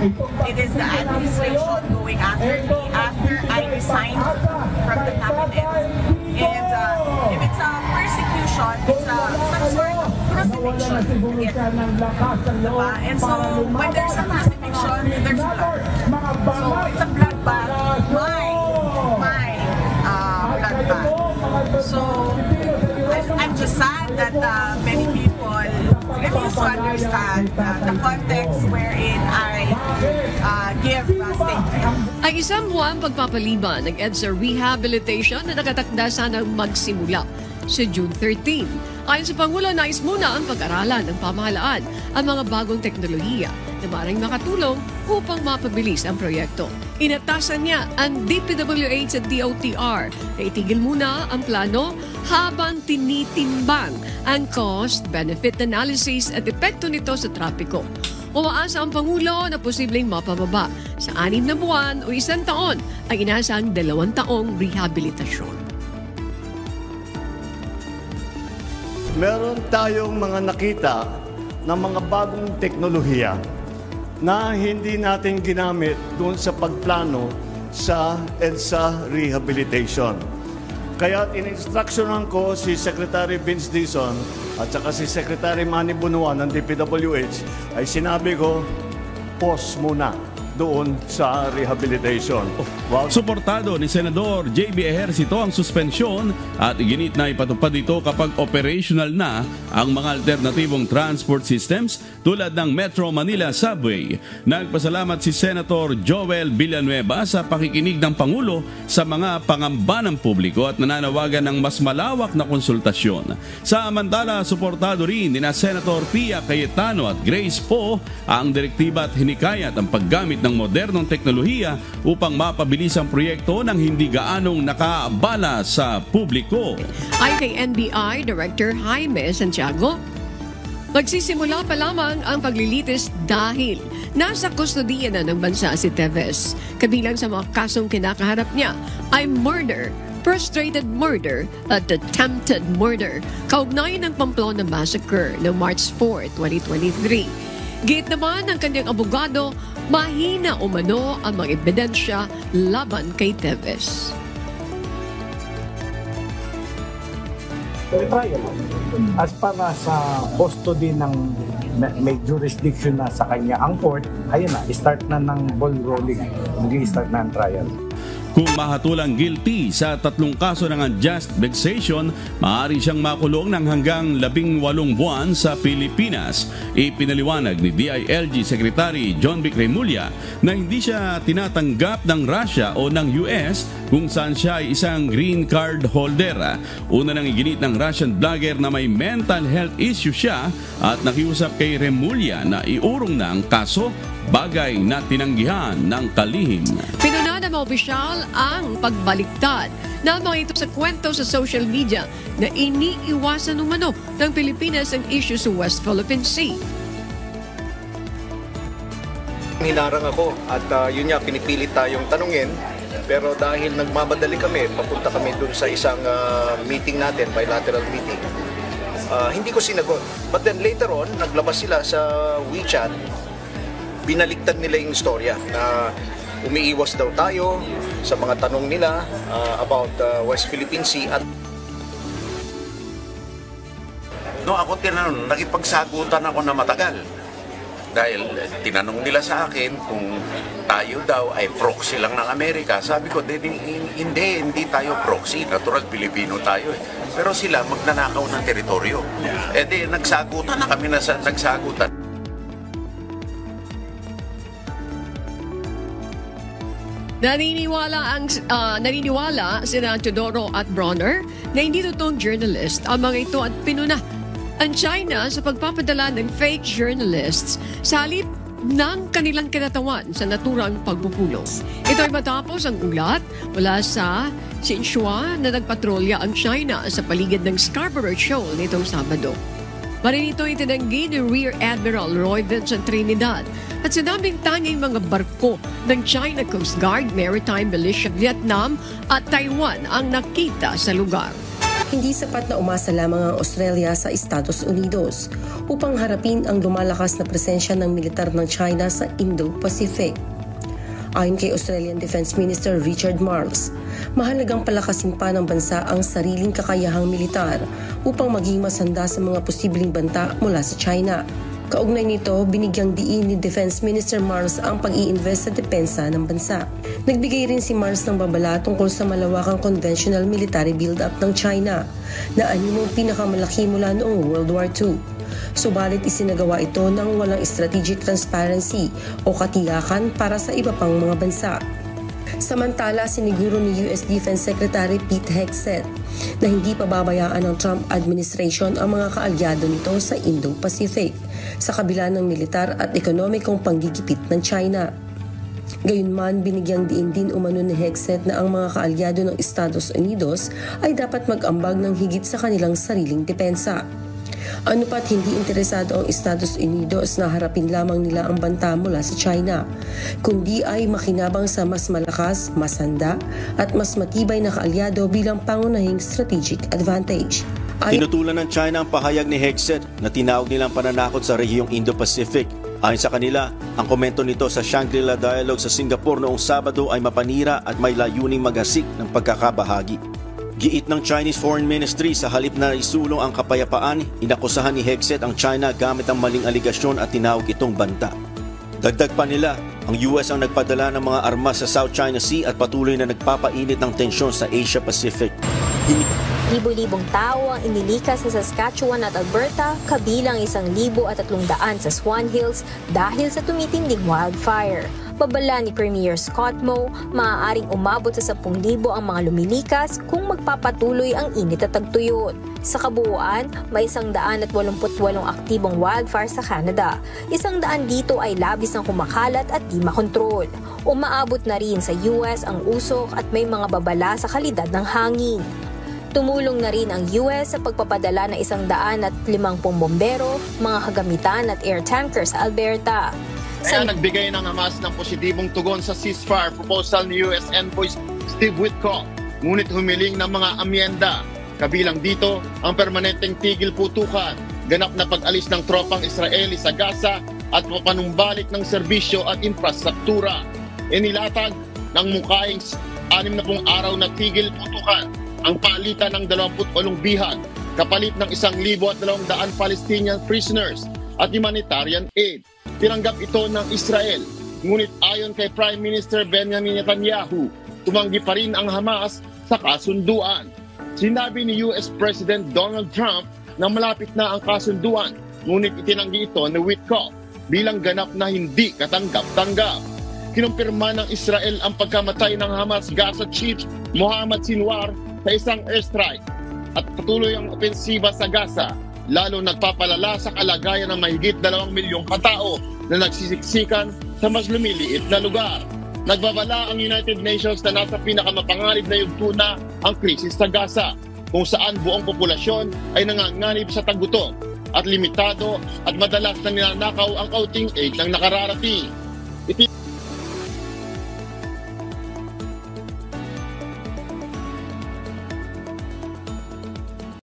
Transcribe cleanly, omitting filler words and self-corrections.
It is the administration going after me after I resigned from the cabinet. And if it's a persecution, it's some sort of crucifixion against me. Diba? And so when there's a crucifixion, there's blood. So it's a bloodbath. My bloodbath. So I'm just sad that many people refuse to understand the context wherein I give a statement. Ang isang buwan pagpapaliban ng EDSA rehabilitation na nakatakda sanang magsimula sa June 13. Ayon sa Pangulo, nais muna ang pag-aralan ng pamahalaan ang mga bagong teknolohiya na maaaring makatulong upang mapabilis ang proyekto. Inatasan niya ang DPWH at DOTR na itigil muna ang plano habang tinitimbang ang cost-benefit analysis at epekto nito sa trapiko. Umaasa ang Pangulo na posibleng mapababa sa 6 na buwan o 1 taon ang inasang 2 taong rehabilitasyon. Meron tayong mga nakita ng mga bagong teknolohiya na hindi natin ginamit doon sa pagplano sa EDSA rehabilitation. Kaya in-instructionan ko si Secretary Vince Dizon at saka si Secretary Manny Bunuan ng DPWH ay sinabi ko, pause muna doon sa rehabilitation. Wow. Suportado ni Senador J.B. Ejercito ang suspensyon at ginit na ipatupad ito kapag operational na ang mga alternatibong transport systems tulad ng Metro Manila Subway. Nagpasalamat si Senator Joel Villanueva sa pakikinig ng Pangulo sa mga pangamba ng publiko at nananawagan ng mas malawak na konsultasyon. Samantala, suportado rin ni Senator Pia Cayetano at Grace Poe ang direktiba at hinikayat ang paggamit ng modernong teknolohiya upang mapabilis ang proyekto ng hindi gaanong nakaabala sa publiko. Ayon kay NBI Director Jaime Santiago, magsisimula pa lamang ang paglilitis dahil nasa kustodiya na ng bansa si Teves. Kabilang sa mga kasong kinakaharap niya ay murder, frustrated murder at attempted murder, kaugnay ng Pamplona Massacre noong March 4, 2023. Gate naman ng kanyang abogado, mahina umano ang mga ebidensya laban kay Teves. As para sa custody ng may jurisdiction na sa kanya ang court, ayun na, start na ng ball rolling, hindi start na ang trial. Kung mahatulang guilty sa 3 kaso ng unjust vexation, maaari siyang makulong ng hanggang 18 buwan sa Pilipinas. Ipinaliwanag ni DILG Secretary John Vic Remulla na hindi siya tinatanggap ng Russia o ng US kung saan siya ay isang green card holder. Una nang iginit ng Russian blogger na may mental health issue siya at nakiusap kay Remulla na iurong na ang kaso, bagay na tinanggihan ng kalihim. Pinuna ng mga opisyal ang pagbaliktad na mga ito sa kwento sa social media na iniiwasan umano ng Pilipinas ang issue sa West Philippine Sea. Hinarang ako at yun nga, pinipilit tayong tanungin. Pero dahil nagmamadali kami, papunta kami dun sa isang meeting natin, bilateral meeting, hindi ko sinagot. But then later on, naglabas sila sa WeChat, binaliktad nila yung istorya na umiiwas daw tayo sa mga tanong nila about West Philippine Sea. At no, ako tinanong, nakipagsagutan ako na matagal. Dahil tinanong nila sa akin kung tayo daw ay proxy lang ng Amerika. Sabi ko, hindi tayo proxy. Natural, Pilipino tayo eh. Pero sila magnanakaw ng teritoryo. Eh di, nagsagutan na kami na nagsagutan. Naniniwala sina Teodoro at Bronner na hindi totoong journalist ang mga ito at pinuna ang China sa pagpapadala ng fake journalists sa halip ng kanilang kinatawan sa naturang pagpupulong. Ito ay matapos ang ulat mula sa Xinhua na nagpatrolya ang China sa paligid ng Scarborough Shoal nitong Sabado. Marinito itinanggi ni Rear Admiral Roy Vincent Trinidad at sinabing tanging mga barko ng China Coast Guard, Maritime Militia Vietnam at Taiwan ang nakita sa lugar. Hindi sapat na umasa lamang ang Australia sa Estados Unidos upang harapin ang lumalakas na presensya ng militar ng China sa Indo-Pacific. Ayon kay Australian Defense Minister Richard Marles, mahalagang palakasin pa ng bansa ang sariling kakayahang militar upang maging masanda sa mga posibleng banta mula sa China. Kaugnay nito, binigyang diin ni Defense Minister Marles ang pag-i-invest sa depensa ng bansa. Nagbigay rin si Marles ng babala tungkol sa malawakang conventional military build-up ng China na anyumong pinakamalaki mula noong World War II. Subalit isinagawa ito ng walang strategic transparency o katiyakan para sa iba pang mga bansa. Samantala, siniguro ni US Defense Secretary Pete Hegseth na hindi pababayaan ng Trump administration ang mga kaalyado nito sa Indo-Pacific sa kabila ng militar at ekonomikong panggigipit ng China. Gayunman, binigyang diin din umano ni Hegseth na ang mga kaalyado ng Estados Unidos ay dapat mag-ambag ng higit sa kanilang sariling depensa. Ano pat hindi interesado ang Estados Unidos na harapin lamang nila ang banta mula sa China, kundi ay makinabang sa mas malakas, mas handa at mas matibay na kaalyado bilang pangunahing strategic advantage. Tinutulan ng China ang pahayag ni Hegseth na tinawag nilang pananakot sa rehiyong Indo-Pacific. Ayon sa kanila, ang komento nito sa Shangri-La Dialogue sa Singapore noong Sabado ay mapanira at may layuning maghasik ng pagkakabahagi. Giit ng Chinese Foreign Ministry sa halip na isulong ang kapayapaan, inakusahan ni Hegseth ang China gamit ang maling aligasyon at tinawag itong banta. Dagdag pa nila, ang US ang nagpadala ng mga armas sa South China Sea at patuloy na nagpapainit ng tensyon sa Asia Pacific. Libo-libong tao ang inilikas sa Saskatchewan at Alberta, kabilang 1,300 sa Swan Hills dahil sa tumitinding wildfire. Babala ni Premier Scott Moe, maaaring umabot sa 10,000 ang mga lumilikas kung magpapatuloy ang init at tagtuyot. Sa kabuuan, may 188 aktibong wildfire sa Canada. 100 dito ay labis ng kumakalat at di makontrol. Umaabot na rin sa US ang usok at may mga babala sa kalidad ng hangin. Tumulong na rin ang US sa pagpapadala ng 150 bombero, mga kagamitan at air tanker sa Alberta. Kaya nagbigay ng Hamas ng positibong tugon sa ceasefire proposal ni US Envoy Steve Witkoff, ngunit humiling ng mga amyenda. Kabilang dito ang permanenteng tigil putukan, ganap na pag-alis ng tropang Israeli sa Gaza at papanumbalik ng serbisyo at infrastruktura. Inilatag ng mukhaing 60 araw na tigil putukan ang palitan ng 28 bihag kapalit ng 1,200 Palestinian prisoners at humanitarian aid. Tinanggap ito ng Israel. Ngunit ayon kay Prime Minister Benjamin Netanyahu, tumanggi pa rin ang Hamas sa kasunduan. Sinabi ni US President Donald Trump na malapit na ang kasunduan, ngunit itinanggi ito ni Witkoff bilang ganap na hindi katanggap-tanggap. Kinumpirma ng Israel ang pagkamatay ng Hamas Gaza Chief Mohammad Sinwar sa isang airstrike at patuloy ang opensiba sa Gaza, lalo nagpapalala sa kalagayan ng mahigit 2 milyong katao na nagsisiksikan sa mas lumiliit na lugar. Nagbabala ang United Nations na nasa pinakamapanganib na yugto na ang krisis sa Gaza, kung saan buong populasyon ay nanganganib sa taggutom at limitado at madalas na ninanakaw ang kaunting aid ng nakararating.